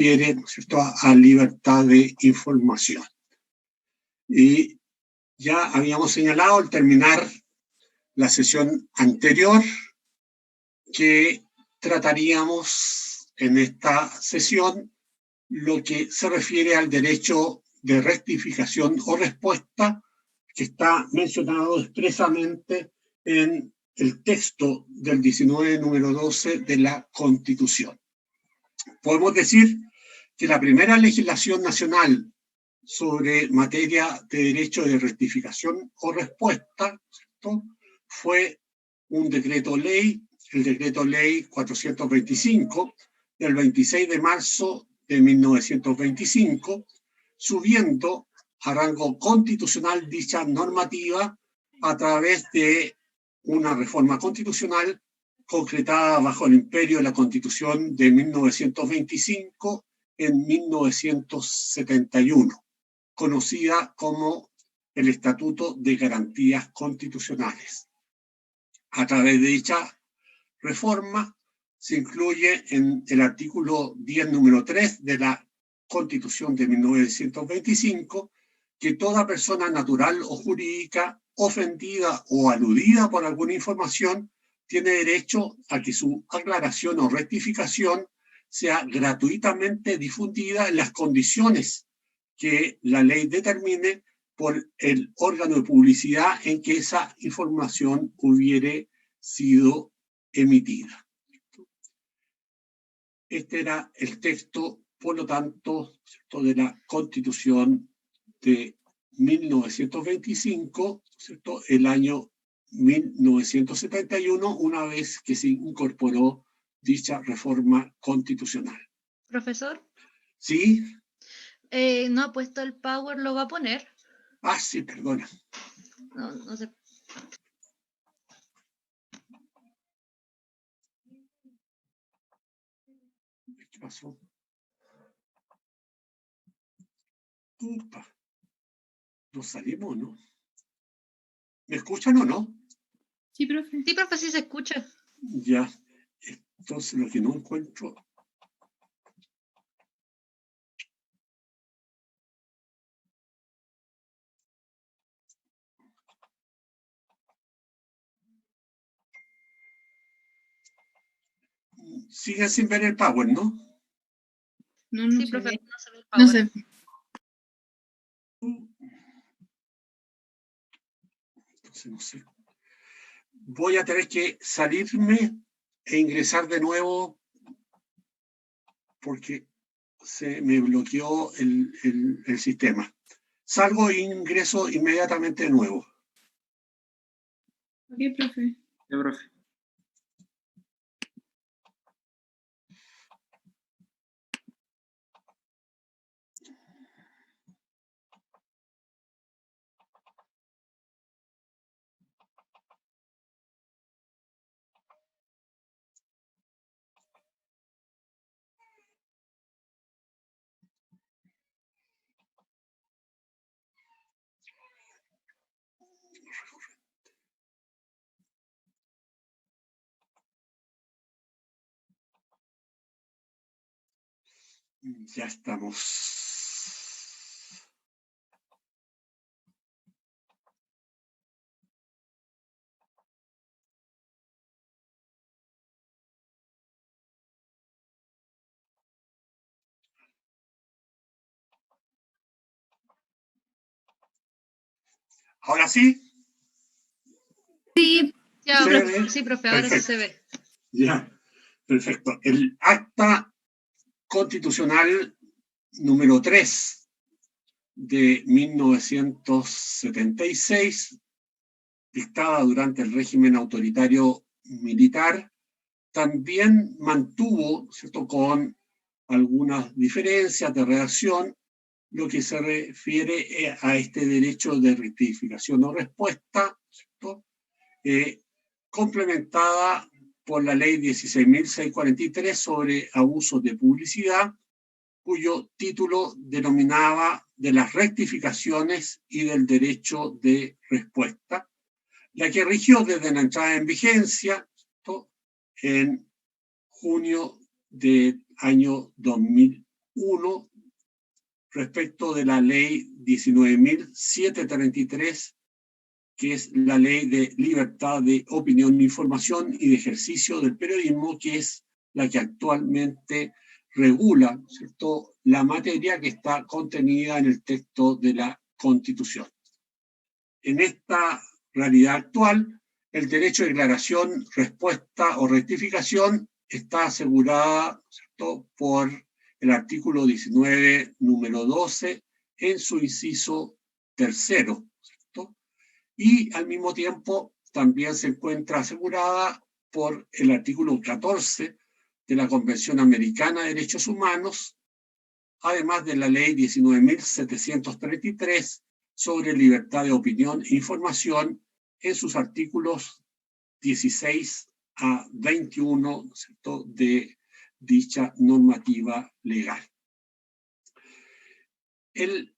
refiere, ¿no es cierto?, a libertad de información. Y ya habíamos señalado al terminar la sesión anterior que trataríamos en esta sesión lo que se refiere al derecho de rectificación o respuesta que está mencionado expresamente en el texto del 19, número 12 de la Constitución. Podemos decir que la primera legislación nacional sobre materia de derecho de rectificación o respuesta, ¿cierto?, fue un decreto ley, el decreto ley 425 del 26 de marzo de 1925, subiendo a rango constitucional dicha normativa a través de una reforma constitucional concretada bajo el imperio de la Constitución de 1925 en 1971, conocida como el Estatuto de Garantías Constitucionales. A través de dicha reforma se incluye en el artículo 10, número 3 de la Constitución de 1925 que toda persona natural o jurídica ofendida o aludida por alguna información tiene derecho a que su aclaración o rectificación sea gratuitamente difundida en las condiciones que la ley determine por el órgano de publicidad en que esa información hubiere sido emitida. Este era el texto, por lo tanto, ¿cierto?, de la Constitución de 1925, ¿cierto?, el año 1971, una vez que se incorporó dicha reforma constitucional. Profesor. ¿Sí? No ha puesto el Power, ¿lo va a poner? Ah, sí, perdona. No sé. ¿Qué pasó? Upa. ¿Nos salimos, no? ¿Me escuchan o no? Sí, profe. Sí, profe, sí se escucha. Ya. Entonces, lo que no encuentro... Siguen sin ver el Power, ¿no? No, sí, profe, no se ve el Power. No sé. Entonces, no sé. Voy a tener que salirme e ingresar de nuevo porque se me bloqueó el sistema. Salgo e ingreso inmediatamente de nuevo. Ok, profe. Sí, profe. Ya estamos. ¿Ahora sí? Sí. Ya, ¿Se profe, ve? sí, profe, ahora sí se ve. Ya, perfecto. El acta constitucional número 3 de 1976, dictada durante el régimen autoritario militar, también mantuvo, ¿cierto?, con algunas diferencias de redacción, lo que se refiere a este derecho de rectificación o respuesta, ¿cierto?, complementada por la ley 16.643 sobre abusos de publicidad, cuyo título denominaba de las rectificaciones y del derecho de respuesta, la que rigió desde la entrada en vigencia, ¿cierto?, en junio del año 2000, 1 respecto de la ley 19.733, que es la ley de libertad de opinión, información y de ejercicio del periodismo, que es la que actualmente regula, ¿cierto?, la materia que está contenida en el texto de la Constitución. En esta realidad actual, el derecho de declaración, respuesta o rectificación está asegurada, ¿cierto?, por el artículo 19, número 12, en su inciso tercero, ¿cierto? Y al mismo tiempo también se encuentra asegurada por el artículo 14 de la Convención Americana de Derechos Humanos, además de la ley 19.733 sobre libertad de opinión e información en sus artículos 16 a 21, ¿cierto?, de dicha normativa legal. El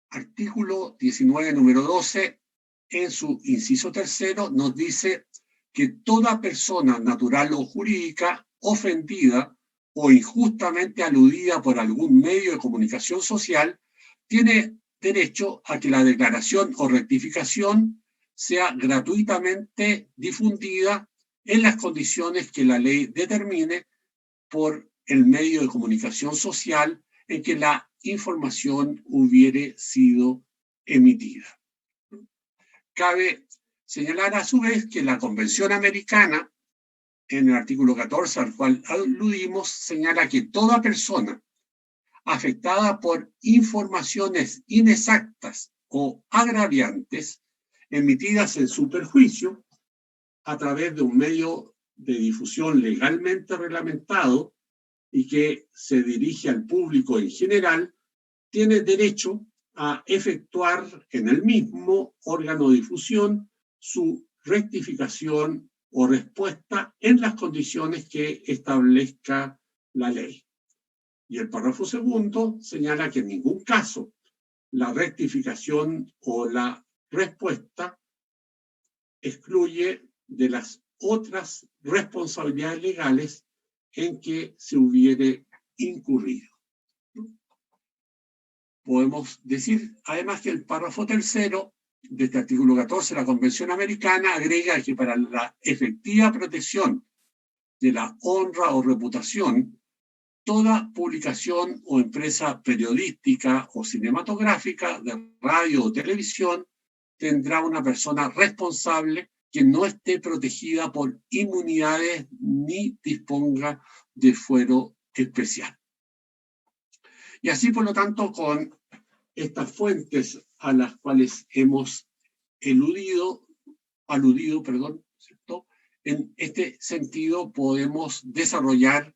artículo 19, número 12, en su inciso tercero, nos dice que toda persona natural o jurídica ofendida o injustamente aludida por algún medio de comunicación social tiene derecho a que la declaración o rectificación sea gratuitamente difundida en las condiciones que la ley determine por el medio de comunicación social en que la información hubiere sido emitida. Cabe señalar a su vez que la Convención Americana, en el artículo 14 al cual aludimos, señala que toda persona afectada por informaciones inexactas o agraviantes emitidas en su perjuicio a través de un medio de difusión legalmente reglamentado y que se dirige al público en general, tiene derecho a efectuar en el mismo órgano de difusión su rectificación o respuesta en las condiciones que establezca la ley. Y el párrafo segundo señala que en ningún caso la rectificación o la respuesta excluye de las otras responsabilidades legales en que se hubiere incurrido. Podemos decir, además, que el párrafo tercero de este artículo 14 de la Convención Americana agrega que para la efectiva protección de la honra o reputación, toda publicación o empresa periodística o cinematográfica, de radio o televisión, tendrá una persona responsable que no esté protegida por inmunidades ni disponga de fuero especial. Y así, por lo tanto, con estas fuentes a las cuales hemos aludido, ¿cierto?, en este sentido podemos desarrollar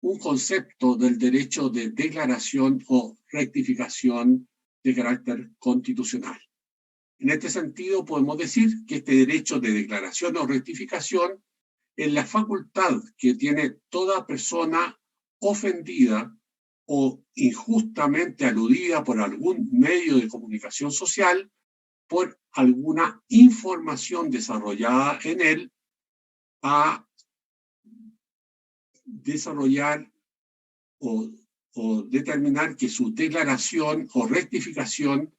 un concepto del derecho de declaración o rectificación de carácter constitucional. En este sentido, podemos decir que este derecho de declaración o rectificación es la facultad que tiene toda persona ofendida o injustamente aludida por algún medio de comunicación social por alguna información desarrollada en él a desarrollar o determinar que su declaración o rectificación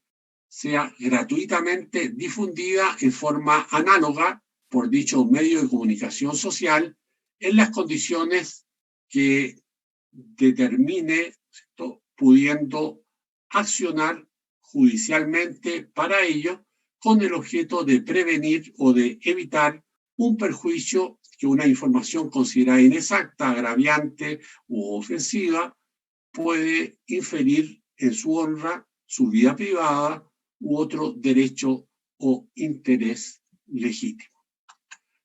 sea gratuitamente difundida en forma análoga por dicho medio de comunicación social en las condiciones que determine, ¿cierto?, pudiendo accionar judicialmente para ello con el objeto de prevenir o de evitar un perjuicio que una información considerada inexacta, agraviante u ofensiva puede inferir en su honra, su vida privada u otro derecho o interés legítimo.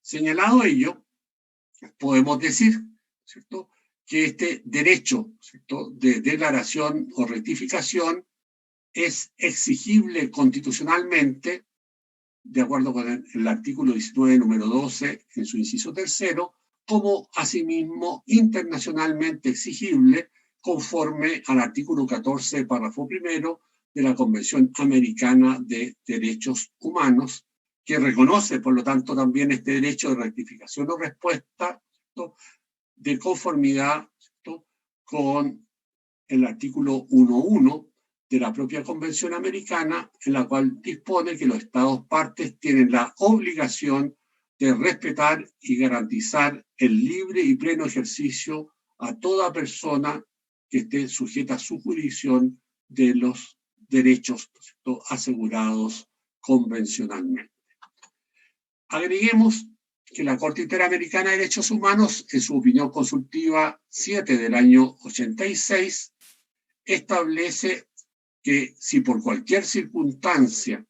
Señalado ello, podemos decir, ¿cierto?, que este derecho, ¿cierto?, de declaración o rectificación es exigible constitucionalmente, de acuerdo con el artículo 19, número 12, en su inciso tercero, como asimismo internacionalmente exigible conforme al artículo 14, párrafo primero, de la Convención Americana de Derechos Humanos, que reconoce, por lo tanto, también este derecho de rectificación o respuesta, ¿cierto?, de conformidad, ¿cierto?, con el artículo 1.1 de la propia Convención Americana, en la cual dispone que los Estados partes tienen la obligación de respetar y garantizar el libre y pleno ejercicio a toda persona que esté sujeta a su jurisdicción de los derechos, ¿no?, asegurados convencionalmente. Agreguemos que la Corte Interamericana de Derechos Humanos, en su opinión consultiva 7 del año 86, establece que si por cualquier circunstancia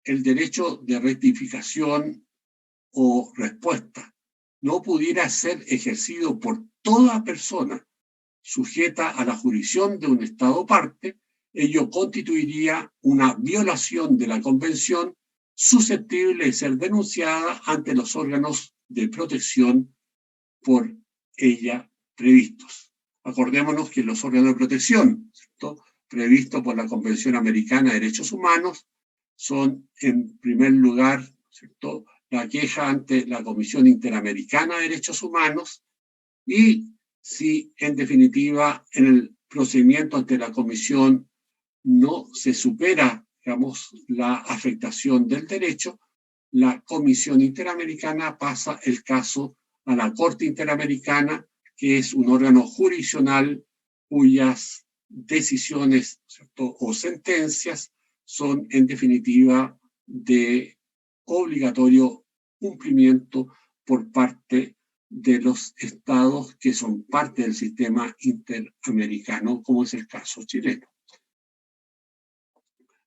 el derecho de rectificación o respuesta no pudiera ser ejercido por toda persona sujeta a la jurisdicción de un Estado parte, ello constituiría una violación de la Convención susceptible de ser denunciada ante los órganos de protección por ella previstos. Acordémonos que los órganos de protección, ¿cierto?, previstos por la Convención Americana de Derechos Humanos son, en primer lugar, ¿cierto?, la queja ante la Comisión Interamericana de Derechos Humanos y, si en definitiva en el procedimiento ante la Comisión no se supera, digamos, la afectación del derecho, la Comisión Interamericana pasa el caso a la Corte Interamericana, que es un órgano jurisdiccional cuyas decisiones, ¿cierto?, o sentencias son en definitiva de obligatorio cumplimiento por parte de los estados que son parte del sistema interamericano, como es el caso chileno.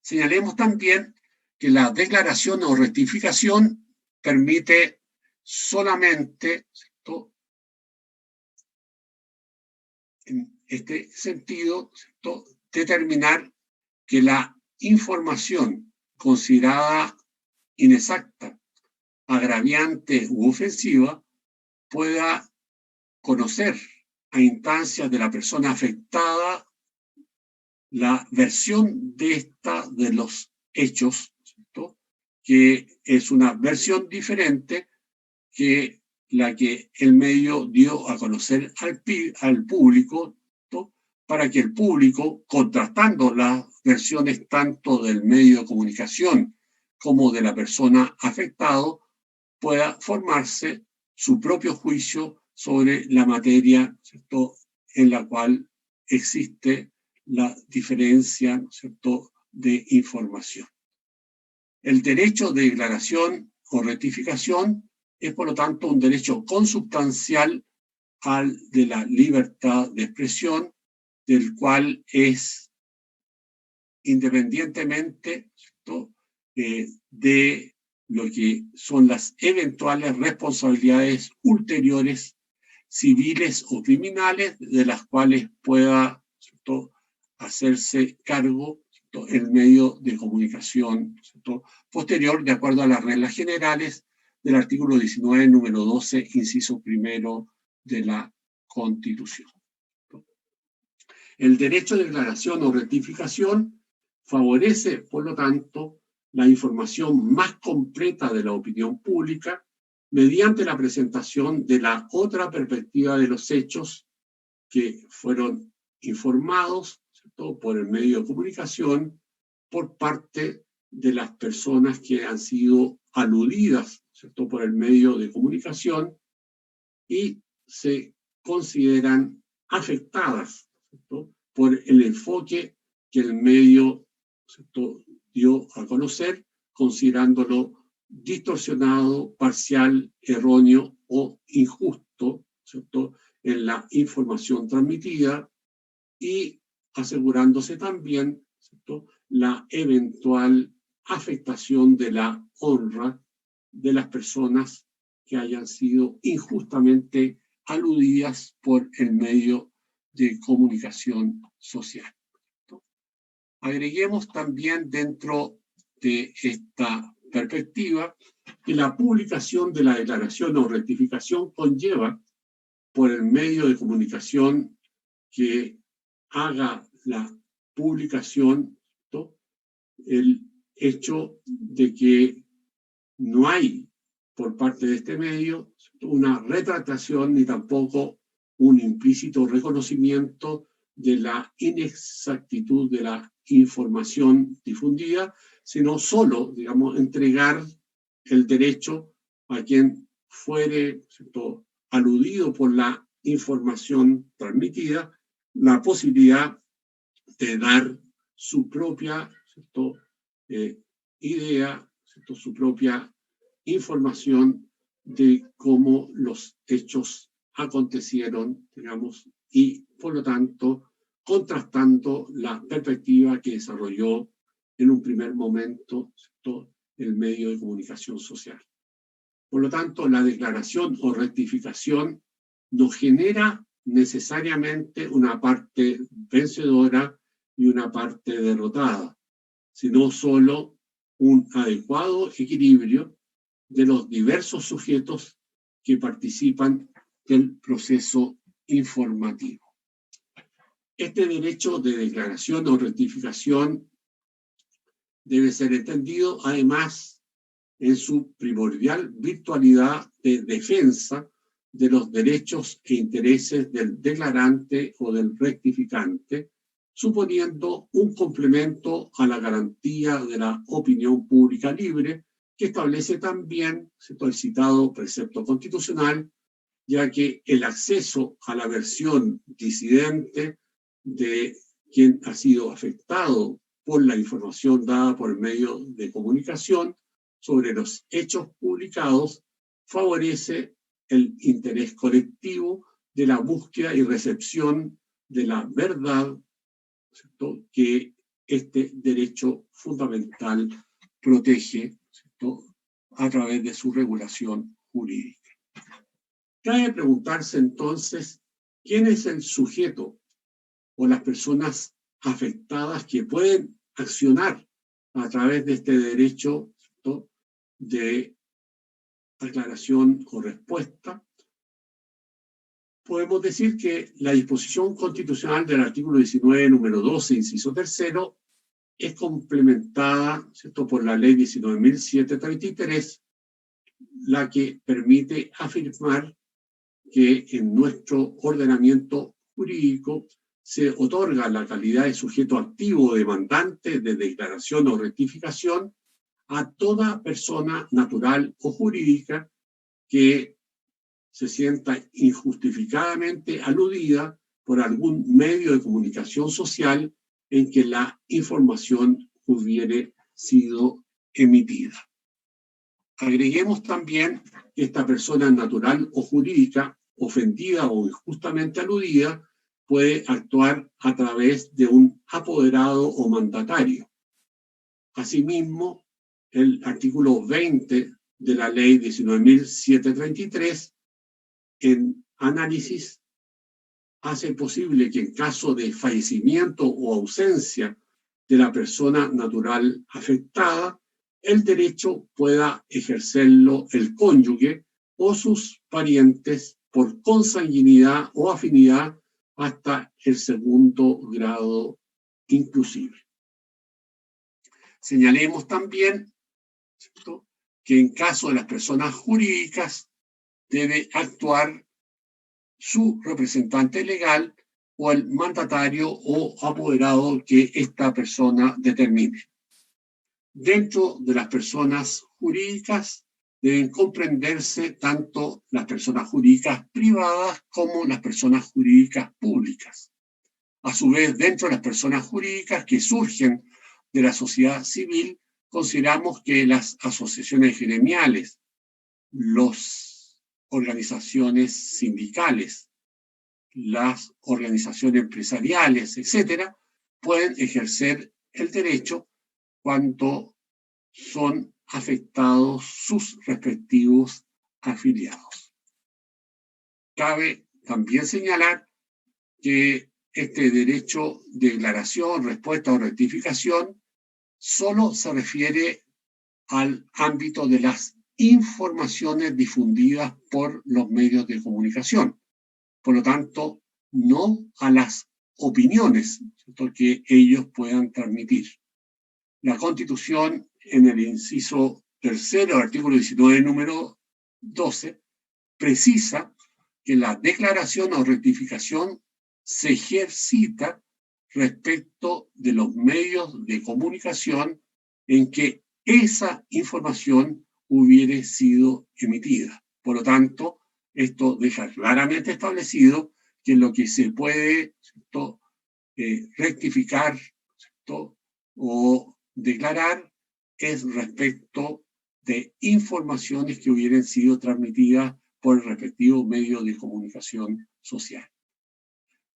Señalemos también que la declaración o rectificación permite solamente, ¿cierto?, en este sentido, ¿cierto?, determinar que la información considerada inexacta, agraviante u ofensiva pueda conocer a instancias de la persona afectada la versión de los hechos, ¿cierto?, que es una versión diferente que la que el medio dio a conocer al público, ¿no?, para que el público, contrastando las versiones tanto del medio de comunicación como de la persona afectada, pueda formarse su propio juicio sobre la materia, ¿cierto?, en la cual existe la diferencia, ¿cierto?, de información. El derecho de declaración o rectificación es, por lo tanto, un derecho consubstancial al de la libertad de expresión, del cual es independientemente, ¿cierto?, de lo que son las eventuales responsabilidades ulteriores, civiles o criminales, de las cuales pueda, ¿cierto?, hacerse cargo, ¿cierto?, el medio de comunicación, ¿cierto?, posterior, de acuerdo a las reglas generales del artículo 19, número 12, inciso primero de la Constitución. El derecho de declaración o rectificación favorece, por lo tanto, la información más completa de la opinión pública mediante la presentación de la otra perspectiva de los hechos que fueron informados, ¿cierto?, por el medio de comunicación por parte de las personas que han sido aludidas, ¿cierto?, por el medio de comunicación y se consideran afectadas, ¿cierto?, por el enfoque que el medio, ¿cierto?, dio a conocer, considerándolo distorsionado, parcial, erróneo o injusto, ¿cierto?, en la información transmitida y asegurándose también, ¿cierto?, la eventual afectación de la honra de las personas que hayan sido injustamente aludidas por el medio de comunicación social. Agreguemos también dentro de esta perspectiva que la publicación de la declaración o rectificación conlleva, por el medio de comunicación que haga la publicación, ¿no?, el hecho de que no hay por parte de este medio una retractación ni tampoco un implícito reconocimiento de la inexactitud de la información difundida, sino solo, digamos, entregar el derecho a quien fuere, ¿cierto?, aludido por la información transmitida, la posibilidad de dar su propia, ¿cierto?, idea, ¿cierto?, su propia información de cómo los hechos acontecieron, digamos, y por lo tanto contrastando la perspectiva que desarrolló en un primer momento, ¿cierto?, el medio de comunicación social. Por lo tanto, la declaración o rectificación no genera necesariamente una parte vencedora y una parte derrotada, sino solo un adecuado equilibrio de los diversos sujetos que participan del proceso informativo. Este derecho de declaración o rectificación debe ser entendido además en su primordial virtualidad de defensa de los derechos e intereses del declarante o del rectificante, suponiendo un complemento a la garantía de la opinión pública libre que establece también, ¿cierto?, el citado precepto constitucional, ya que el acceso a la versión disidente de quien ha sido afectado por la información dada por el medio de comunicación sobre los hechos publicados favorece el interés colectivo de la búsqueda y recepción de la verdad, ¿cierto?, que este derecho fundamental protege, ¿cierto?, a través de su regulación jurídica. Cabe preguntarse entonces, ¿quién es el sujeto o las personas afectadas que pueden accionar a través de este derecho, ¿cierto?, de aclaración o respuesta? Podemos decir que la disposición constitucional del artículo 19, número 12, inciso tercero, es complementada, ¿cierto?, por la ley 19.733, la que permite afirmar que en nuestro ordenamiento jurídico se otorga la calidad de sujeto activo o demandante de declaración o rectificación a toda persona natural o jurídica que se sienta injustificadamente aludida por algún medio de comunicación social en que la información hubiere sido emitida. Agreguemos también que esta persona natural o jurídica ofendida o injustamente aludida puede actuar a través de un apoderado o mandatario. Asimismo, el artículo 20 de la ley 19.733 en análisis hace posible que en caso de fallecimiento o ausencia de la persona natural afectada, el derecho pueda ejercerlo el cónyuge o sus parientes por consanguinidad o afinidad hasta el segundo grado inclusive. Señalemos también, ¿cierto?, que en caso de las personas jurídicas debe actuar su representante legal o el mandatario o apoderado que esta persona determine. Dentro de las personas jurídicas deben comprenderse tanto las personas jurídicas privadas como las personas jurídicas públicas. A su vez, dentro de las personas jurídicas que surgen de la sociedad civil, consideramos que las asociaciones gremiales, las organizaciones sindicales, las organizaciones empresariales, etcétera, pueden ejercer el derecho cuando son afectados sus respectivos afiliados. Cabe también señalar que este derecho de declaración, respuesta o rectificación solo se refiere al ámbito de las informaciones difundidas por los medios de comunicación. Por lo tanto, no a las opiniones, ¿cierto?, que ellos puedan transmitir. La Constitución, en el inciso tercero, artículo 19, número 12, precisa que la declaración o rectificación se ejercita respecto de los medios de comunicación en que esa información hubiere sido emitida. Por lo tanto, esto deja claramente establecido que lo que se puede, ¿cierto?, rectificar, ¿cierto?, o declarar es respecto de informaciones que hubieran sido transmitidas por el respectivo medio de comunicación social.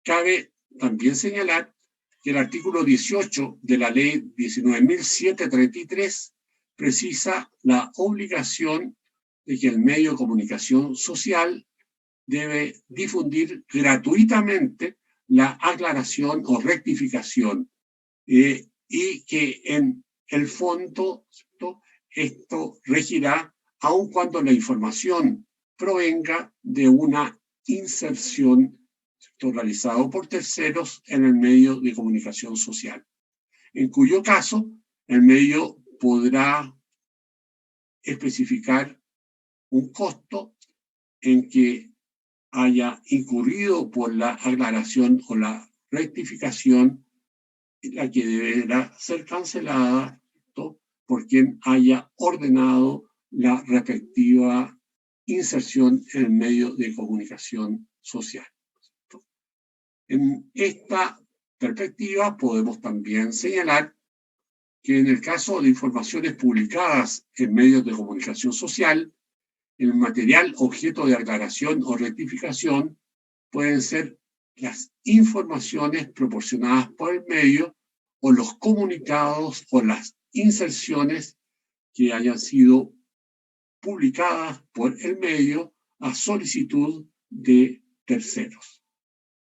Cabe también señalar que el artículo 18 de la ley 19.733 precisa la obligación de que el medio de comunicación social debe difundir gratuitamente la aclaración o rectificación y que en el fondo, ¿cierto?, esto regirá aun cuando la información provenga de una inserción, ¿cierto?, realizado por terceros en el medio de comunicación social, en cuyo caso el medio podrá especificar un costo en que haya incurrido por la aclaración o la rectificación, la que deberá ser cancelada, ¿cierto?, por quien haya ordenado la respectiva inserción en el medio de comunicación social, ¿cierto? En esta perspectiva podemos también señalar que en el caso de informaciones publicadas en medios de comunicación social, el material objeto de aclaración o rectificación pueden ser las informaciones proporcionadas por el medio o los comunicados o las inserciones que hayan sido publicadas por el medio a solicitud de terceros.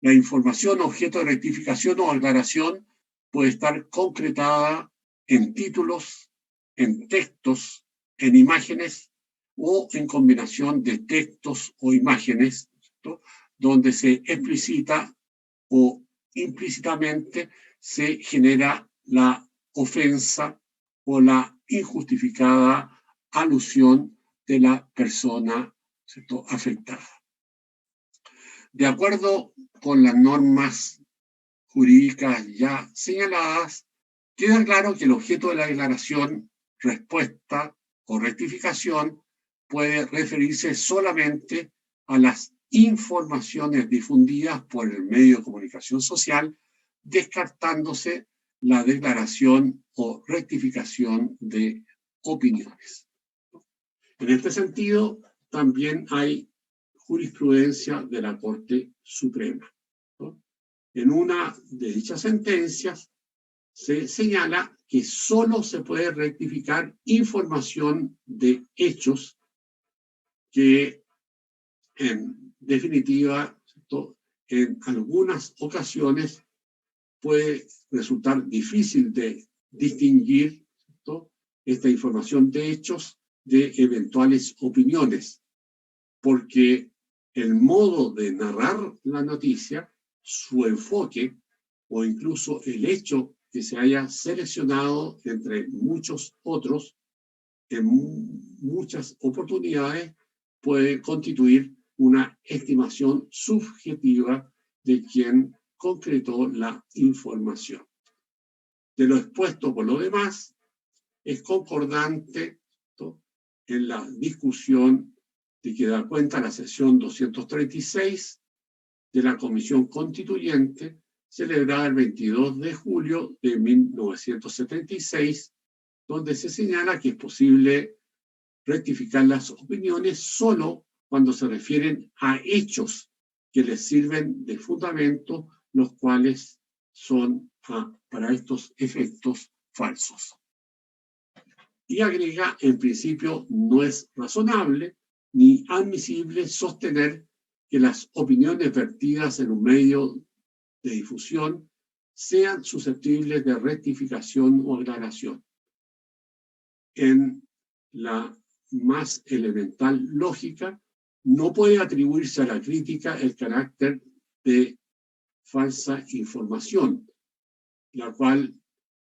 La información objeto de rectificación o aclaración puede estar concretada en títulos, en textos, en imágenes o en combinación de textos o imágenes, ¿cierto?, donde se explicita o implícitamente se genera la ofensa o la injustificada alusión de la persona, ¿cierto?, afectada. De acuerdo con las normas jurídicas ya señaladas, queda claro que el objeto de la declaración, respuesta o rectificación puede referirse solamente a las informaciones difundidas por el medio de comunicación social, descartándose la declaración o rectificación de opiniones. En este sentido, también hay jurisprudencia de la Corte Suprema, ¿no? En una de dichas sentencias se señala que solo se puede rectificar información de hechos que, en definitiva, ¿cierto?, en algunas ocasiones puede resultar difícil de distinguir, ¿cierto?, esta información de hechos de eventuales opiniones, porque el modo de narrar la noticia, su enfoque o incluso el hecho que se haya seleccionado entre muchos otros en muchas oportunidades puede constituir una estimación subjetiva de quien concretó la información. De lo expuesto por lo demás, es concordante, ¿no?, en la discusión de que da cuenta la sesión 236 de la Comisión Constituyente, celebrada el 22 de julio de 1976, donde se señala que es posible rectificar las opiniones solo cuando se refieren a hechos que les sirven de fundamento, los cuales son para estos efectos falsos. Y agrega, en principio, no es razonable ni admisible sostener que las opiniones vertidas en un medio de difusión sean susceptibles de rectificación o aclaración. En la más elemental lógica, no puede atribuirse a la crítica el carácter de falsa información, la cual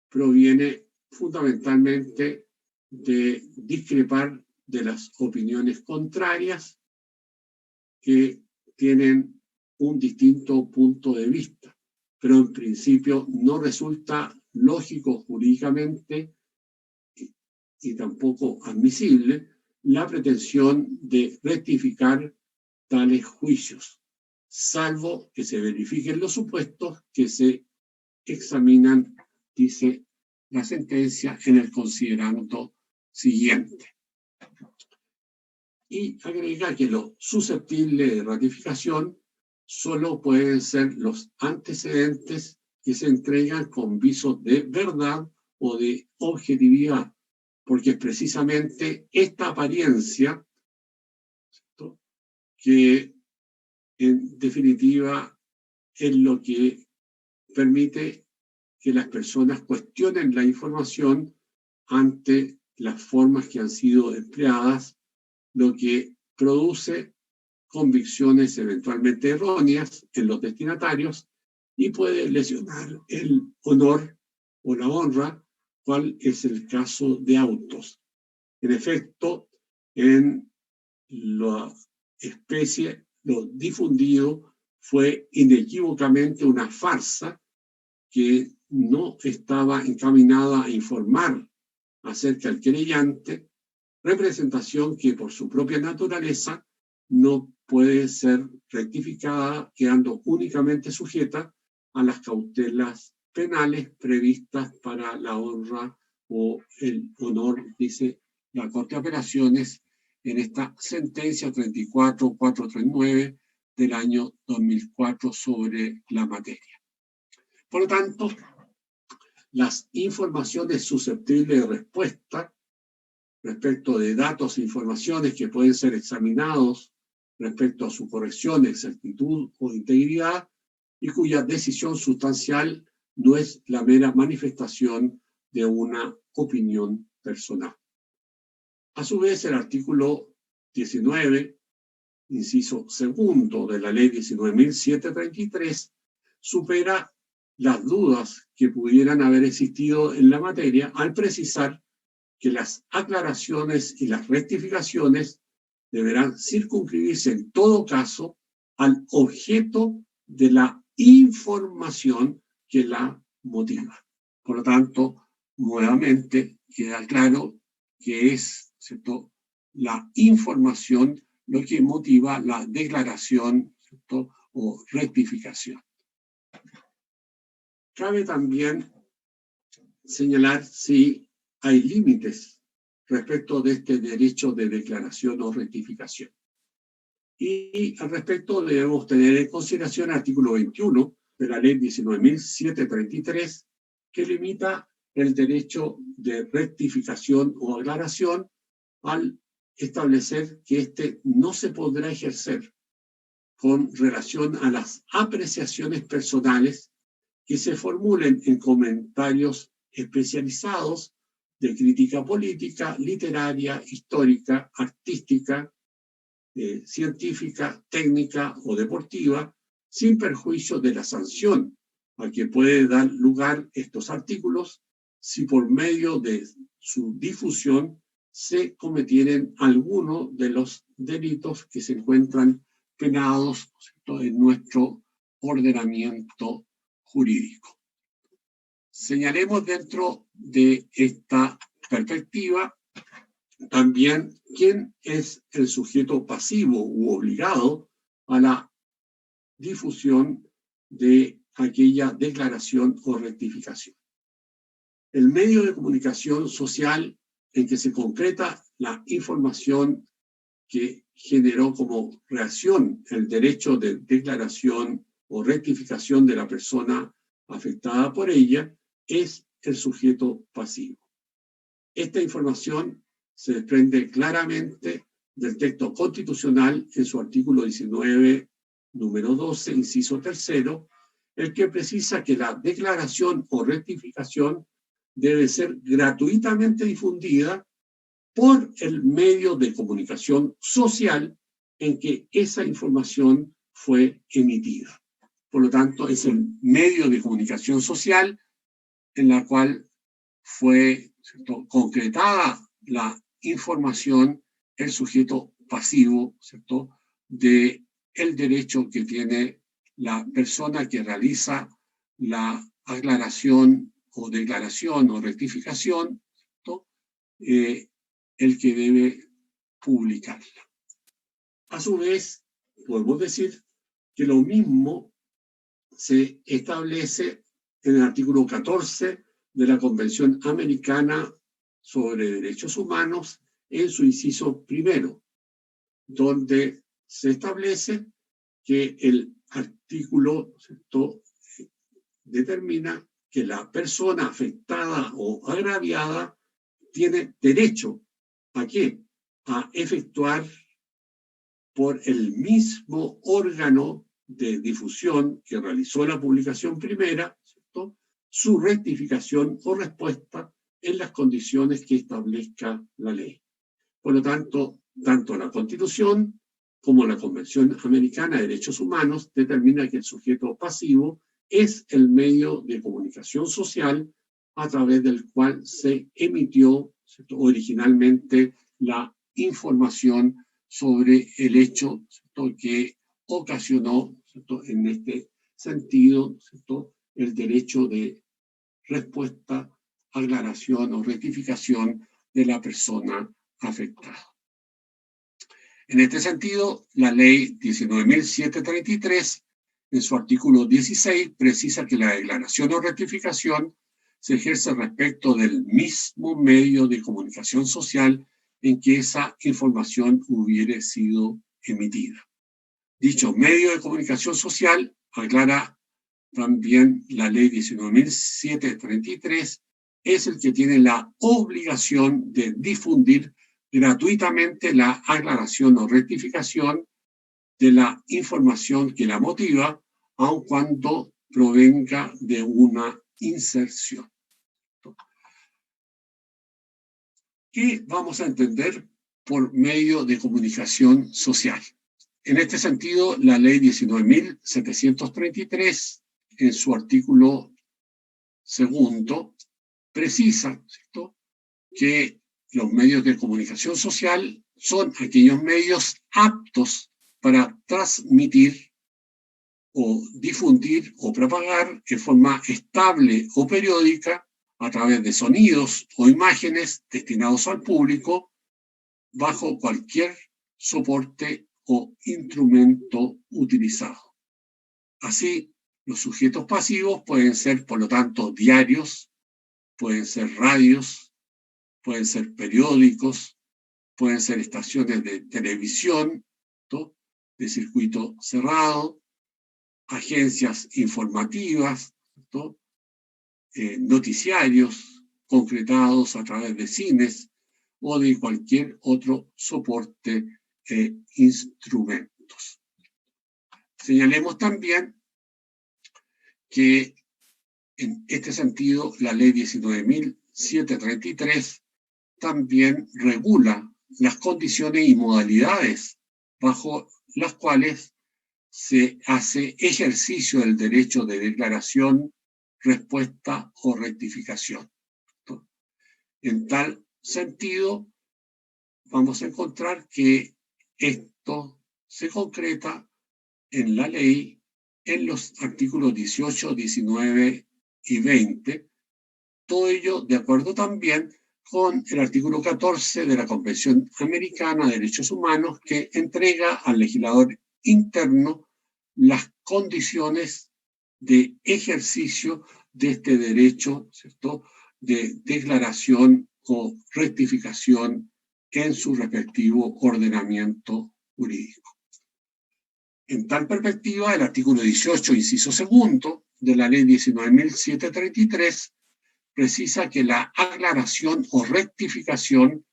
proviene fundamentalmente de discrepar de las opiniones contrarias que tienen un distinto punto de vista, pero en principio no resulta lógico jurídicamente y tampoco admisible la pretensión de rectificar tales juicios, salvo que se verifiquen los supuestos que se examinan, dice la sentencia, en el considerando siguiente. Y agrega que lo susceptible de ratificación solo pueden ser los antecedentes que se entregan con visos de verdad o de objetividad, porque es precisamente esta apariencia, ¿cierto?, que en definitiva es lo que permite que las personas cuestionen la información ante las formas que han sido empleadas, lo que produce convicciones eventualmente erróneas en los destinatarios y puede lesionar el honor o la honra, cual es el caso de Autos. En efecto, en la especie, lo difundido fue inequívocamente una farsa que no estaba encaminada a informar acerca del querellante, representación que por su propia naturaleza no puede ser rectificada, quedando únicamente sujeta a las cautelas penales previstas para la honra o el honor, dice la Corte de Apelaciones en esta sentencia 34439 del año 2004 sobre la materia. Por lo tanto, las informaciones susceptibles de respuesta respecto de datos e informaciones que pueden ser examinados respecto a su corrección, exactitud o integridad y cuya decisión sustancial no es la mera manifestación de una opinión personal. A su vez, el artículo 19, inciso segundo de la ley 19.733, supera las dudas que pudieran haber existido en la materia al precisar que las aclaraciones y las rectificaciones deberán circunscribirse en todo caso al objeto de la información que la motiva. Por lo tanto, nuevamente queda claro que es, ¿cierto?, la información lo que motiva la declaración, ¿cierto?, o rectificación. Cabe también señalar si hay límites respecto de este derecho de declaración o rectificación. Y al respecto debemos tener en consideración el artículo 21 de la ley 19.733, que limita el derecho de rectificación o aclaración al establecer que éste no se podrá ejercer con relación a las apreciaciones personales que se formulen en comentarios especializados de crítica política, literaria, histórica, artística, científica, técnica o deportiva, sin perjuicio de la sanción a que puede dar lugar estos artículos si por medio de su difusión se cometieren alguno de los delitos que se encuentran penados, ¿cierto?, en nuestro ordenamiento jurídico. Señalemos dentro de esta perspectiva también quién es el sujeto pasivo u obligado a la difusión de aquella declaración o rectificación. El medio de comunicación social en que se concreta la información que generó como reacción el derecho de declaración o rectificación de la persona afectada por ella es el sujeto pasivo. Esta información se desprende claramente del texto constitucional en su artículo 19, número 12, inciso tercero, el que precisa que la declaración o rectificación debe ser gratuitamente difundida por el medio de comunicación social en que esa información fue emitida. Por lo tanto, es el medio de comunicación social en la cual fue, ¿cierto?, concretada la información, el sujeto pasivo, ¿cierto?, de el derecho que tiene la persona que realiza la aclaración o declaración o rectificación, ¿no? El que debe publicarla. A su vez, podemos decir que lo mismo se establece en el artículo 14 de la Convención Americana sobre Derechos Humanos en su inciso primero, donde se establece que el artículo, ¿cierto?, determina que la persona afectada o agraviada tiene derecho ¿a qué? A efectuar por el mismo órgano de difusión que realizó la publicación primera, ¿cierto?, su rectificación o respuesta en las condiciones que establezca la ley. Por lo tanto, tanto la Constitución como la Convención Americana de Derechos Humanos determina que el sujeto pasivo es el medio de comunicación social a través del cual se emitió, ¿cierto?, originalmente la información sobre el hecho, ¿cierto?, que ocasionó, ¿cierto?, en este sentido, ¿cierto?, el derecho de respuesta, aclaración o rectificación de la persona afectada. En este sentido, la ley 19.733, en su artículo 16, precisa que la declaración o rectificación se ejerce respecto del mismo medio de comunicación social en que esa información hubiere sido emitida. Dicho medio de comunicación social, aclara también la ley 19.733, es el que tiene la obligación de difundir gratuitamente la aclaración o rectificación de la información que la motiva, aun cuando provenga de una inserción. ¿Qué vamos a entender por medio de comunicación social? En este sentido, la ley 19.733, en su artículo segundo, precisa, ¿cierto?, que los medios de comunicación social son aquellos medios aptos para transmitir o difundir o propagar de forma estable o periódica a través de sonidos o imágenes destinados al público bajo cualquier soporte o instrumento utilizado. Así, los sujetos pasivos pueden ser, por lo tanto, diarios, pueden ser radios, pueden ser periódicos, pueden ser estaciones de televisión, ¿no?, de circuito cerrado, agencias informativas, ¿no?, noticiarios concretados a través de cines o de cualquier otro soporte e instrumentos. Señalemos también que en este sentido la ley 19.733 también regula las condiciones y modalidades bajo las cuales se hace ejercicio del derecho de declaración, respuesta o rectificación. En tal sentido, vamos a encontrar que esto se concreta en la ley en los artículos 18, 19 y 20, todo ello de acuerdo también con el artículo 14 de la Convención Americana de Derechos Humanos, que entrega al legislador interno las condiciones de ejercicio de este derecho, ¿cierto?, de declaración o rectificación en su respectivo ordenamiento jurídico. En tal perspectiva, el artículo 18, inciso segundo, de la ley 19.733, precisa que la aclaración o rectificación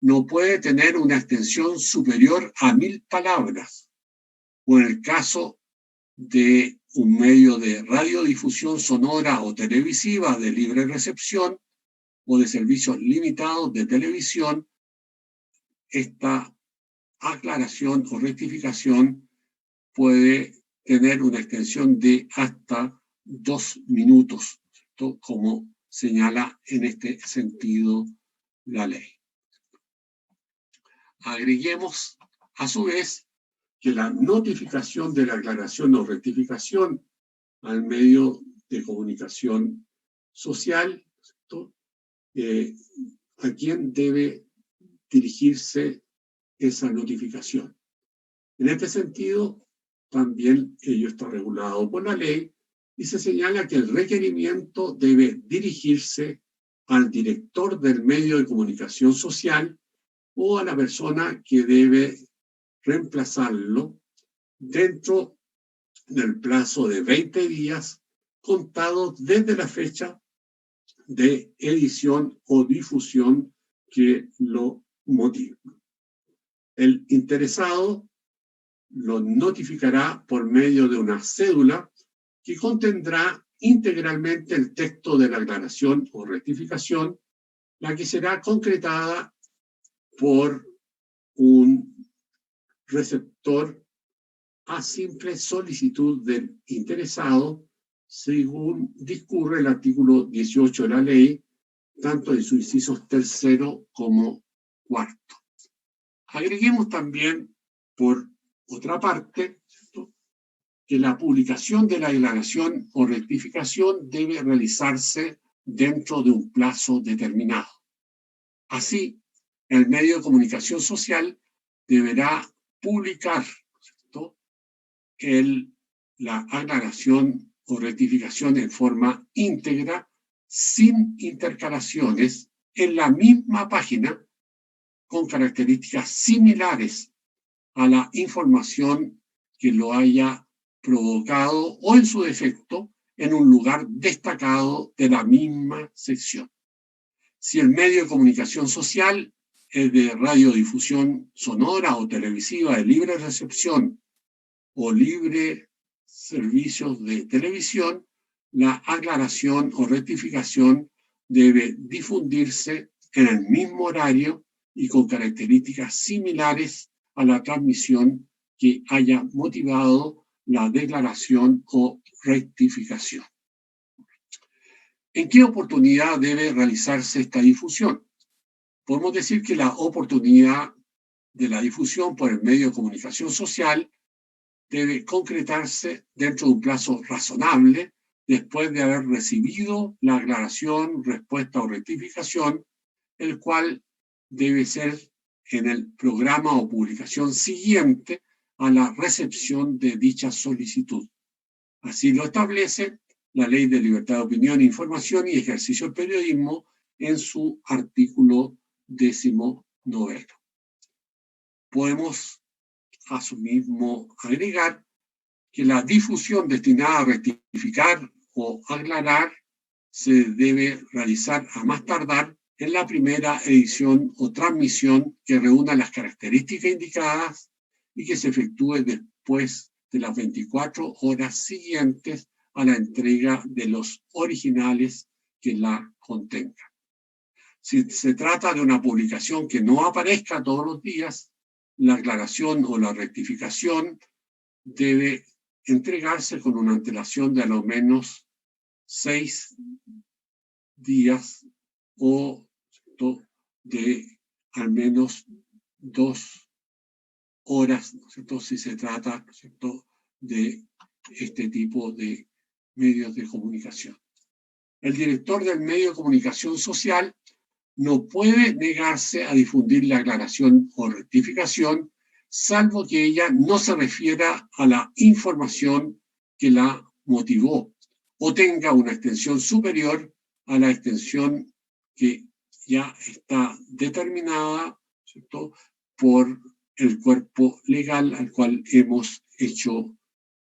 no puede tener una extensión superior a 1.000 palabras, o en el caso de un medio de radiodifusión sonora o televisiva de libre recepción o de servicios limitados de televisión, esta aclaración o rectificación puede tener una extensión de hasta 2 minutos, ¿cierto?, como señala en este sentido la ley. Agreguemos, a su vez, que la notificación de la aclaración o rectificación al medio de comunicación social, ¿cierto? ¿A quién debe dirigirse esa notificación? En este sentido, también ello está regulado por la ley y se señala que el requerimiento debe dirigirse al director del medio de comunicación social o a la persona que debe reemplazarlo dentro del plazo de 20 días contados desde la fecha de edición o difusión que lo motive. El interesado lo notificará por medio de una cédula que contendrá integralmente el texto de la aclaración o rectificación, la que será concretada por un receptor a simple solicitud del interesado, según discurre el artículo 18 de la ley, tanto en sus incisos tercero como cuarto. Agreguemos también, por otra parte, ¿cierto?, que la publicación de la aclaración o rectificación debe realizarse dentro de un plazo determinado. Así, el medio de comunicación social deberá publicar, ¿cierto?, la aclaración o rectificación en forma íntegra, sin intercalaciones, en la misma página, con características similares a la información que lo haya provocado o, en su defecto, en un lugar destacado de la misma sección. Si el medio de comunicación social es de radiodifusión sonora o televisiva de libre recepción o libre servicios de televisión, la aclaración o rectificación debe difundirse en el mismo horario y con características similares a la transmisión que haya motivado la declaración o rectificación. ¿En qué oportunidad debe realizarse esta difusión? Podemos decir que la oportunidad de la difusión por el medio de comunicación social debe concretarse dentro de un plazo razonable después de haber recibido la aclaración, respuesta o rectificación, el cual debe ser en el programa o publicación siguiente a la recepción de dicha solicitud. Así lo establece la Ley de Libertad de Opinión, Información y Ejercicio del Periodismo en su artículo 19. Podemos asimismo agregar que la difusión destinada a rectificar o aclarar se debe realizar a más tardar en la primera edición o transmisión que reúna las características indicadas y que se efectúe después de las 24 horas siguientes a la entrega de los originales que la contengan. Si se trata de una publicación que no aparezca todos los días, la aclaración o la rectificación debe entregarse con una antelación de a lo menos 6 días o de al menos 2 horas, ¿no es cierto?, si se trata, ¿no es cierto?, de este tipo de medios de comunicación. El director del medio de comunicación social no puede negarse a difundir la aclaración o rectificación, salvo que ella no se refiera a la información que la motivó o tenga una extensión superior a la extensión que ya está determinada, ¿cierto?, por el cuerpo legal al cual hemos hecho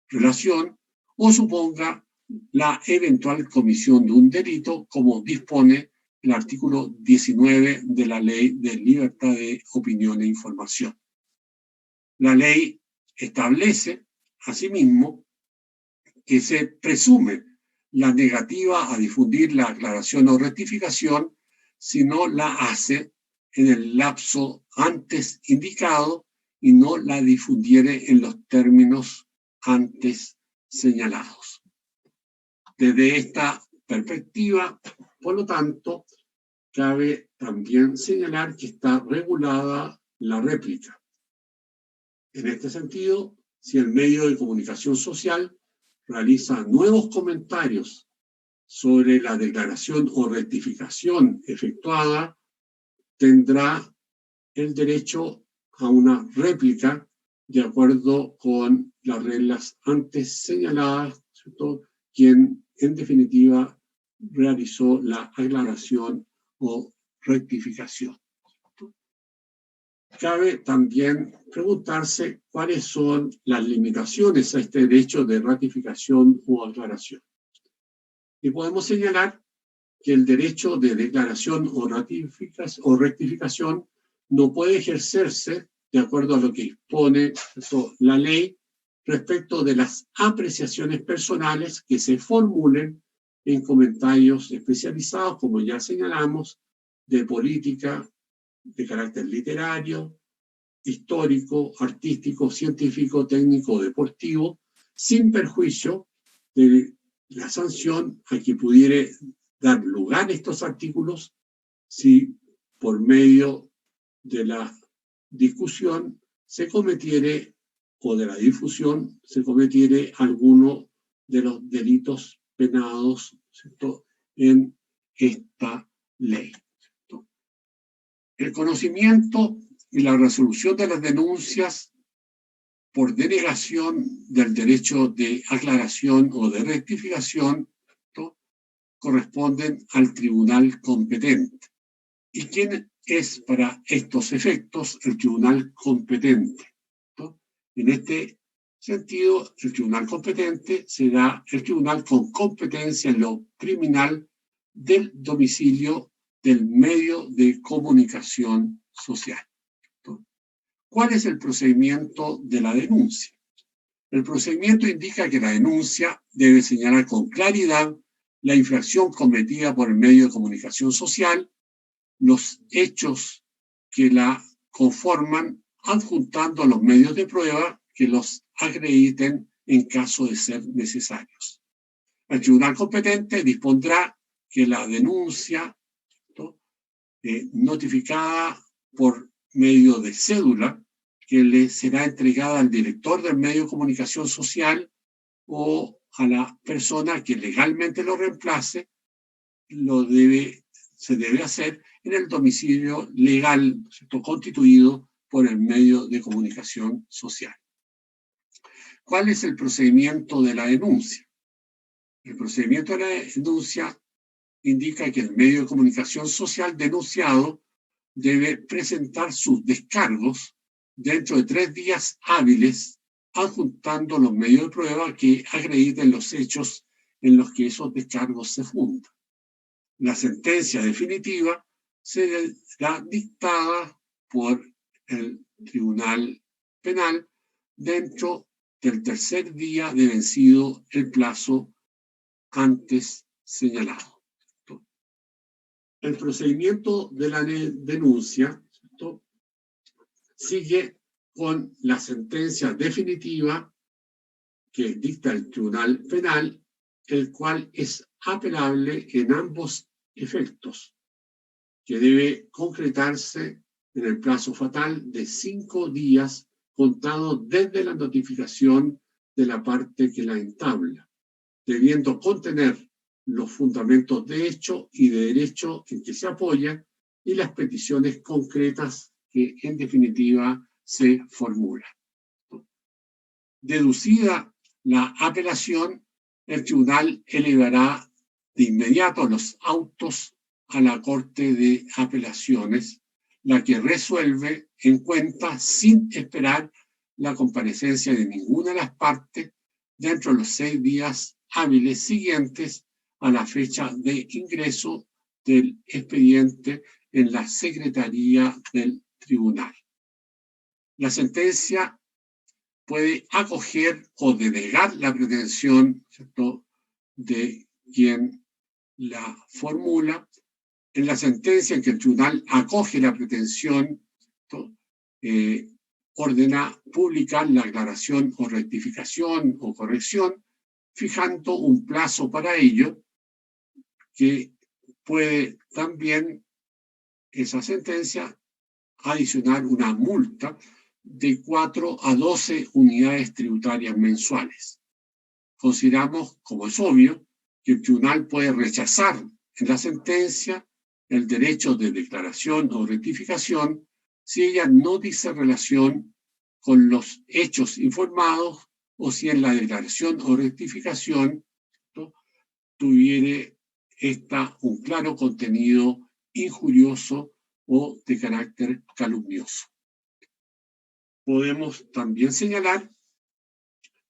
relación, o suponga la eventual comisión de un delito, como dispone el artículo 19 de la Ley de Libertad de Opinión e Información. La ley establece, asimismo, que se presume la negativa a difundir la aclaración o rectificación si no la hace en el lapso antes indicado y no la difundiere en los términos antes señalados. Desde esta perspectiva, por lo tanto, cabe también señalar que está regulada la réplica. En este sentido, si el medio de comunicación social realiza nuevos comentarios sobre la declaración o rectificación efectuada, tendrá el derecho a una réplica de acuerdo con las reglas antes señaladas, ¿cierto? Quien en definitiva realizó la aclaración o rectificación. Cabe también preguntarse cuáles son las limitaciones a este derecho de ratificación o aclaración. Y podemos señalar que el derecho de declaración o rectificación no puede ejercerse de acuerdo a lo que dispone la ley respecto de las apreciaciones personales que se formulen en comentarios especializados, como ya señalamos, de política, de carácter literario, histórico, artístico, científico, técnico, deportivo, sin perjuicio de la sanción a que pudiere dar lugar estos artículos si por medio de la discusión se cometiere o de la difusión se cometiere alguno de los delitos penados, ¿cierto?, en esta ley. ¿Cierto? El conocimiento y la resolución de las denuncias por denegación del derecho de aclaración o de rectificación, ¿cierto?, corresponden al tribunal competente. ¿Y quién es para estos efectos el tribunal competente? ¿No? En este sentido, el tribunal competente será el tribunal con competencia en lo criminal del domicilio del medio de comunicación social. ¿No? ¿Cuál es el procedimiento de la denuncia? El procedimiento indica que la denuncia debe señalar con claridad la infracción cometida por el medio de comunicación social, los hechos que la conforman, adjuntando los medios de prueba que los acrediten en caso de ser necesarios. El tribunal competente dispondrá que la denuncia, ¿no?, notificada por medio de cédula, que le será entregada al director del medio de comunicación social o a la persona que legalmente lo reemplace, se debe hacer en el domicilio legal, ¿cierto?, constituido por el medio de comunicación social. ¿Cuál es el procedimiento de la denuncia? El procedimiento de la denuncia indica que el medio de comunicación social denunciado debe presentar sus descargos dentro de 3 días hábiles, adjuntando los medios de prueba que acrediten los hechos en los que esos descargos se fundan. La sentencia definitiva será dictada por el Tribunal Penal dentro del 3er día de vencido el plazo antes señalado. El procedimiento de la denuncia, ¿cierto?, sigue con la sentencia definitiva que dicta el Tribunal Penal, el cual es apelable en ambos efectos, que debe concretarse en el plazo fatal de 5 días contado desde la notificación de la parte que la entabla, debiendo contener los fundamentos de hecho y de derecho en que se apoya y las peticiones concretas que en definitiva se formulan. Deducida la apelación, el tribunal elevará de inmediato los autos a la Corte de Apelaciones, la que resuelve en cuenta sin esperar la comparecencia de ninguna de las partes dentro de los 6 días hábiles siguientes a la fecha de ingreso del expediente en la Secretaría del Tribunal. La sentencia puede acoger o denegar la pretensión, ¿cierto?, de quien la formula. En la sentencia en que el tribunal acoge la pretensión, ordena publicar la aclaración o rectificación o corrección, fijando un plazo para ello, que puede también esa sentencia adicionar una multa de 4 a 12 unidades tributarias mensuales. Consideramos, como es obvio, que el tribunal puede rechazar en la sentencia el derecho de declaración o rectificación si ella no dice relación con los hechos informados o si en la declaración o rectificación tuviere un claro contenido injurioso o de carácter calumnioso. Podemos también señalar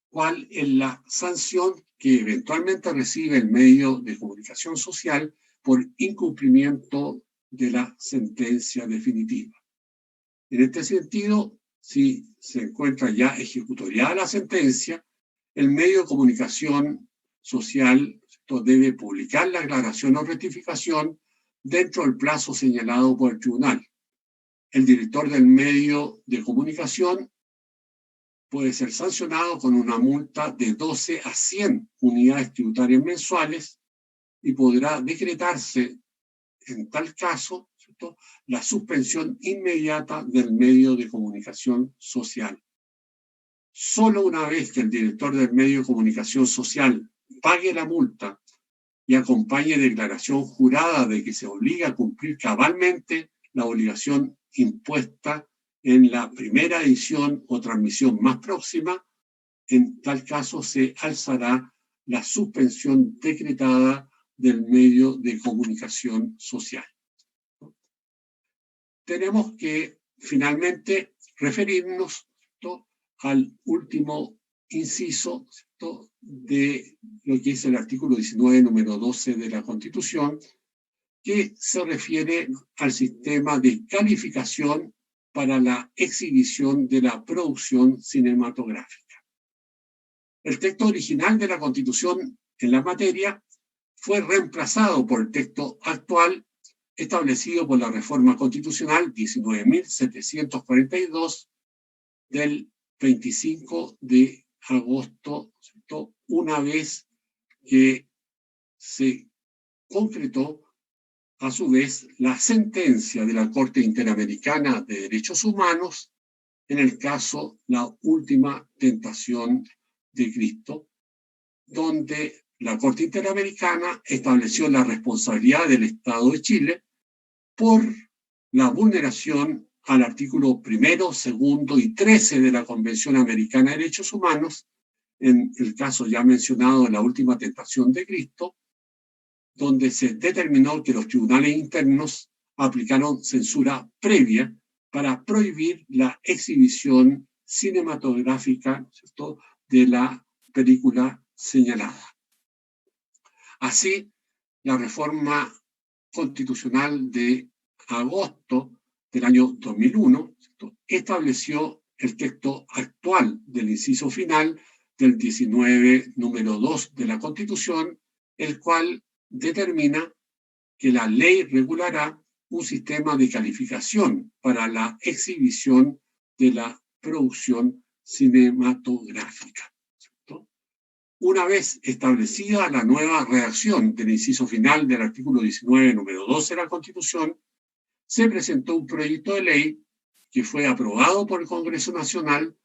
cuál es la sanción que eventualmente recibe el medio de comunicación social por incumplimiento de la sentencia definitiva. En este sentido, si se encuentra ya ejecutoriada la sentencia, el medio de comunicación social debe publicar la aclaración o rectificación dentro del plazo señalado por el tribunal. El director del medio de comunicación puede ser sancionado con una multa de 12 a 100 unidades tributarias mensuales y podrá decretarse, en tal caso, ¿cierto?, la suspensión inmediata del medio de comunicación social. Solo una vez que el director del medio de comunicación social pague la multa y acompañe declaración jurada de que se obliga a cumplir cabalmente la obligación impuesta en la primera edición o transmisión más próxima, en tal caso se alzará la suspensión decretada del medio de comunicación social. Tenemos que finalmente referirnos, ¿no?, al último inciso, ¿no?, de lo que es el artículo 19, número 12 de la Constitución, que se refiere al sistema de calificación para la exhibición de la producción cinematográfica. El texto original de la Constitución en la materia fue reemplazado por el texto actual establecido por la Reforma Constitucional 19.742 del 25 de agosto, ¿cierto?, una vez que se concretó a su vez la sentencia de la Corte Interamericana de Derechos Humanos en el caso La Última Tentación de Cristo, donde la Corte Interamericana estableció la responsabilidad del Estado de Chile por la vulneración al artículo 1, 2 y 13 de la Convención Americana de Derechos Humanos, en el caso ya mencionado de La Última Tentación de Cristo, donde se determinó que los tribunales internos aplicaron censura previa para prohibir la exhibición cinematográfica, ¿cierto?, de la película señalada. Así, la reforma constitucional de agosto del año 2001, ¿cierto?, estableció el texto actual del inciso final del 19, número 2 de la Constitución, el cual determina que la ley regulará un sistema de calificación para la exhibición de la producción cinematográfica, ¿cierto? Una vez establecida la nueva redacción del inciso final del artículo 19, número 12 de la Constitución, se presentó un proyecto de ley que fue aprobado por el Congreso Nacional,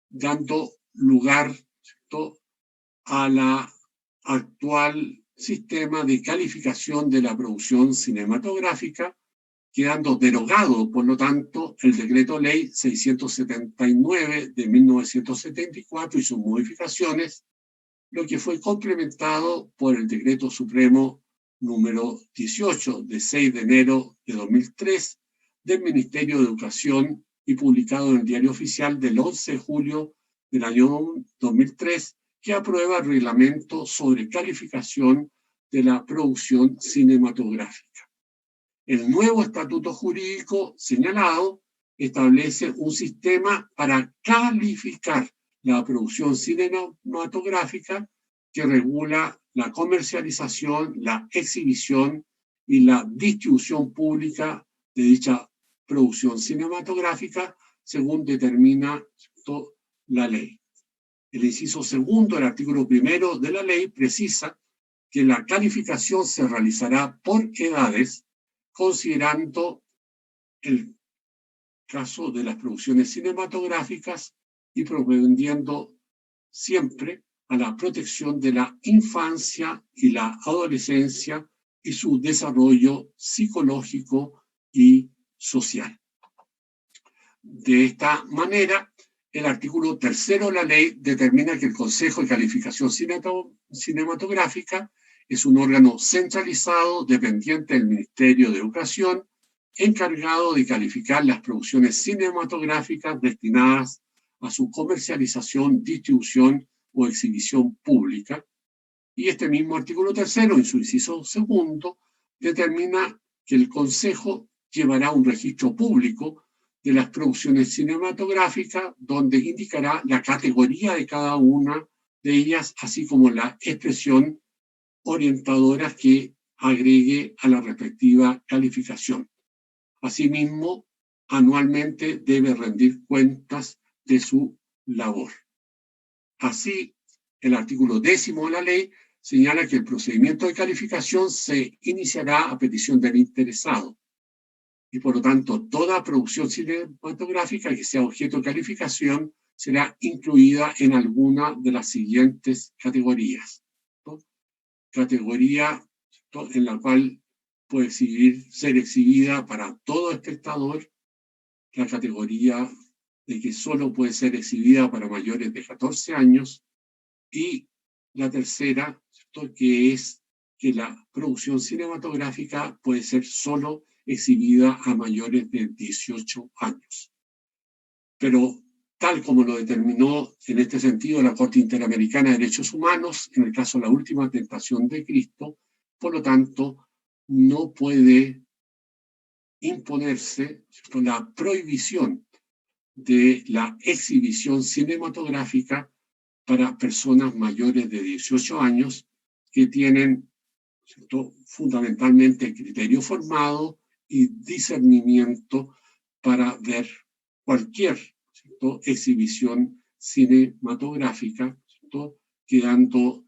dando lugar, ¿cierto?, a la actual sistema de calificación de la producción cinematográfica, quedando derogado, por lo tanto, el Decreto Ley 679 de 1974 y sus modificaciones, lo que fue complementado por el Decreto Supremo número 18 de 6 de enero de 2003 del Ministerio de Educación y publicado en el Diario Oficial del 11 de julio del año 2003, que aprueba el reglamento sobre calificación de la producción cinematográfica. El nuevo estatuto jurídico señalado establece un sistema para calificar la producción cinematográfica que regula la comercialización, la exhibición y la distribución pública de dicha producción cinematográfica según determina la ley. El inciso segundo del artículo 1 de la ley precisa que la calificación se realizará por edades, considerando el caso de las producciones cinematográficas y proponiendo siempre a la protección de la infancia y la adolescencia y su desarrollo psicológico y social. De esta manera, el artículo 3 de la ley determina que el Consejo de Calificación Cinematográfica es un órgano centralizado dependiente del Ministerio de Educación, encargado de calificar las producciones cinematográficas destinadas a su comercialización, distribución o exhibición pública. Y este mismo artículo 3, en su inciso 2, determina que el Consejo llevará un registro público de las producciones cinematográficas, donde indicará la categoría de cada una de ellas, así como la expresión orientadora que agregue a la respectiva calificación. Asimismo, anualmente debe rendir cuentas de su labor. Así, el artículo 10 de la ley señala que el procedimiento de calificación se iniciará a petición del interesado y, por lo tanto, toda producción cinematográfica que sea objeto de calificación será incluida en alguna de las siguientes categorías, ¿no? Categoría, ¿no?, en la cual puede ser exhibida para todo espectador, la categoría de que solo puede ser exhibida para mayores de 14 años, y la tercera, ¿cierto?, que es que la producción cinematográfica puede ser solo exhibida a mayores de 18 años. Pero tal como lo determinó en este sentido la Corte Interamericana de Derechos Humanos, en el caso de La Última Tentación de Cristo, por lo tanto, no puede imponerse, ¿cierto?, la prohibición de la exhibición cinematográfica para personas mayores de 18 años que tienen, ¿cierto?, fundamentalmente criterio formado y discernimiento para ver cualquier, ¿cierto?, exhibición cinematográfica, ¿cierto?, quedando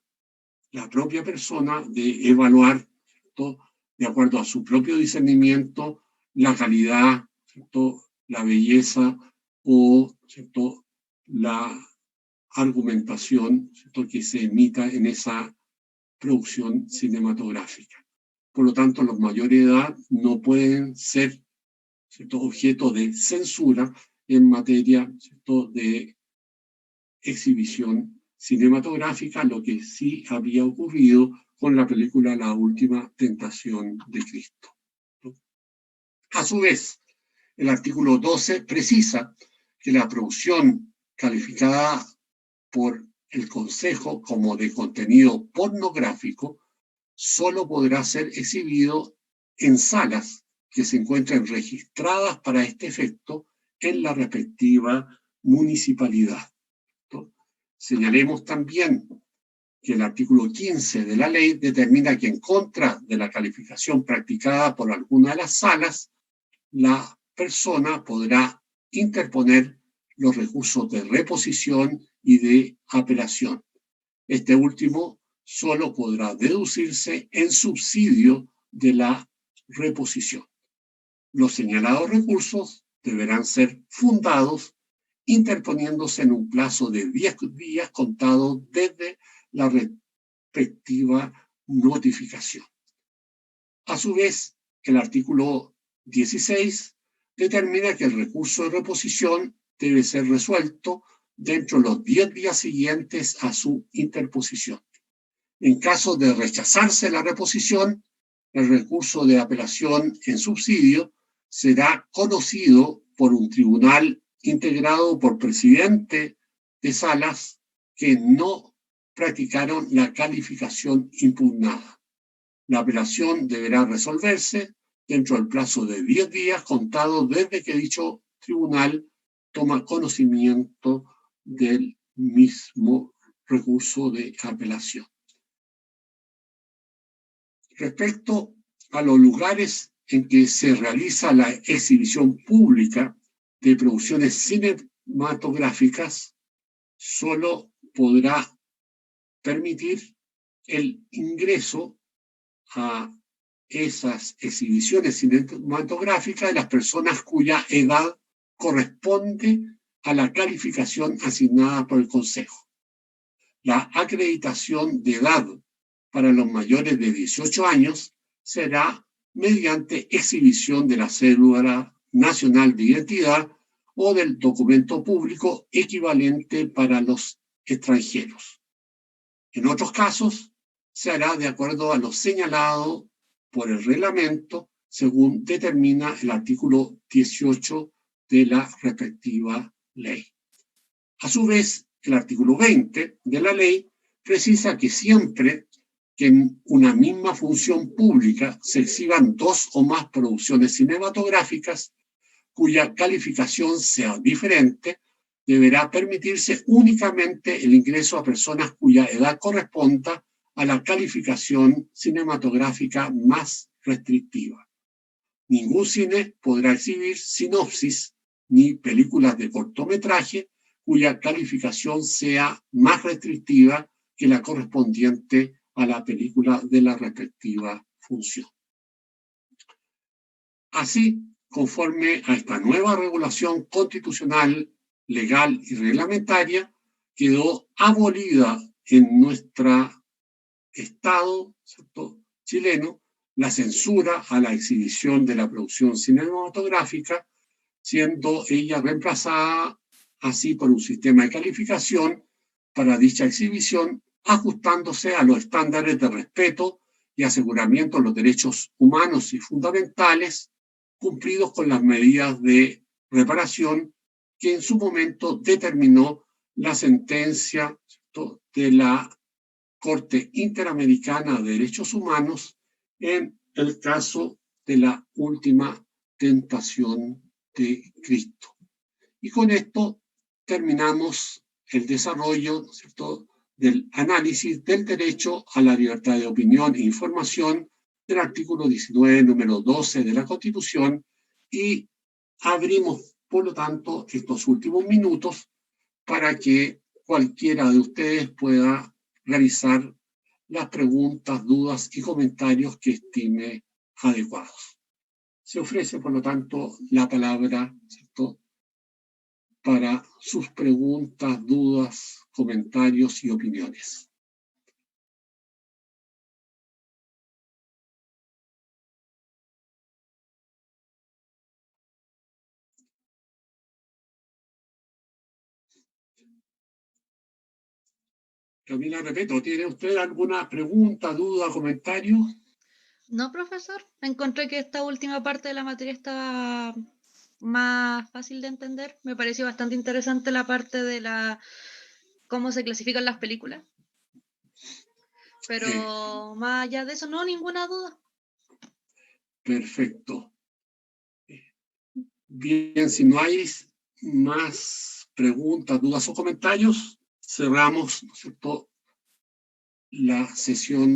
la propia persona de evaluar, ¿cierto?, de acuerdo a su propio discernimiento, la calidad, ¿cierto?, la belleza o, ¿cierto?, la argumentación, ¿cierto?, que se emita en esa producción cinematográfica. Por lo tanto, los mayores de edad no pueden ser, ¿cierto?, objeto de censura en materia, ¿cierto?, de exhibición cinematográfica, lo que sí había ocurrido con la película La Última Tentación de Cristo. A su vez, el artículo 12 precisa que la producción calificada por el Consejo como de contenido pornográfico solo podrá ser exhibido en salas que se encuentren registradas para este efecto en la respectiva municipalidad, ¿no? Señalemos también que el artículo 15 de la ley determina que en contra de la calificación practicada por alguna de las salas, la persona podrá interponer los recursos de reposición y de apelación. Este último solo podrá deducirse en subsidio de la reposición. Los señalados recursos deberán ser fundados interponiéndose en un plazo de 10 días contados desde la respectiva notificación. A su vez, el artículo 16 determina que el recurso de reposición debe ser resuelto dentro de los 10 días siguientes a su interposición. En caso de rechazarse la reposición, el recurso de apelación en subsidio será conocido por un tribunal integrado por presidente de salas que no practicaron la calificación impugnada. La apelación deberá resolverse dentro del plazo de 10 días contados desde que dicho tribunal toma conocimiento del mismo recurso de apelación. Respecto a los lugares en que se realiza la exhibición pública de producciones cinematográficas, solo podrá permitir el ingreso a esas exhibiciones cinematográficas de las personas cuya edad corresponde a la calificación asignada por el Consejo. La acreditación de edad para los mayores de 18 años será mediante exhibición de la cédula nacional de identidad o del documento público equivalente para los extranjeros. En otros casos, se hará de acuerdo a lo señalado por el reglamento, según determina el artículo 18 de la respectiva ley. A su vez, el artículo 20 de la ley precisa que siempre que en una misma función pública se exhiban 2 o más producciones cinematográficas cuya calificación sea diferente, deberá permitirse únicamente el ingreso a personas cuya edad corresponda a la calificación cinematográfica más restrictiva. Ningún cine podrá exhibir sinopsis ni películas de cortometraje cuya calificación sea más restrictiva que la correspondiente a la película de la respectiva función. Así, conforme a esta nueva regulación constitucional, legal y reglamentaria, quedó abolida en nuestro Estado, ¿cierto?, chileno la censura a la exhibición de la producción cinematográfica, siendo ella reemplazada así por un sistema de calificación para dicha exhibición, ajustándose a los estándares de respeto y aseguramiento de los derechos humanos y fundamentales, cumplidos con las medidas de reparación que en su momento determinó la sentencia, ¿cierto?, de la Corte Interamericana de Derechos Humanos en el caso de la última tentación de Cristo. Y con esto terminamos el desarrollo, ¿cierto?, del análisis del derecho a la libertad de opinión e información del artículo 19, número 12 de la Constitución, y abrimos, por lo tanto, estos últimos minutos para que cualquiera de ustedes pueda realizar las preguntas, dudas y comentarios que estime adecuados. Se ofrece, por lo tanto, la palabra, ¿cierto?, para sus preguntas, dudas, comentarios y opiniones. Camila, repito, ¿tiene usted alguna pregunta, duda, comentario? No, profesor. Encontré que esta última parte de la materia estaba más fácil de entender. Me pareció bastante interesante la parte de cómo se clasifican las películas. Pero más allá de eso, no, ninguna duda. Perfecto. Bien, si no hay más preguntas, dudas o comentarios, cerramos, ¿no es cierto?, la sesión.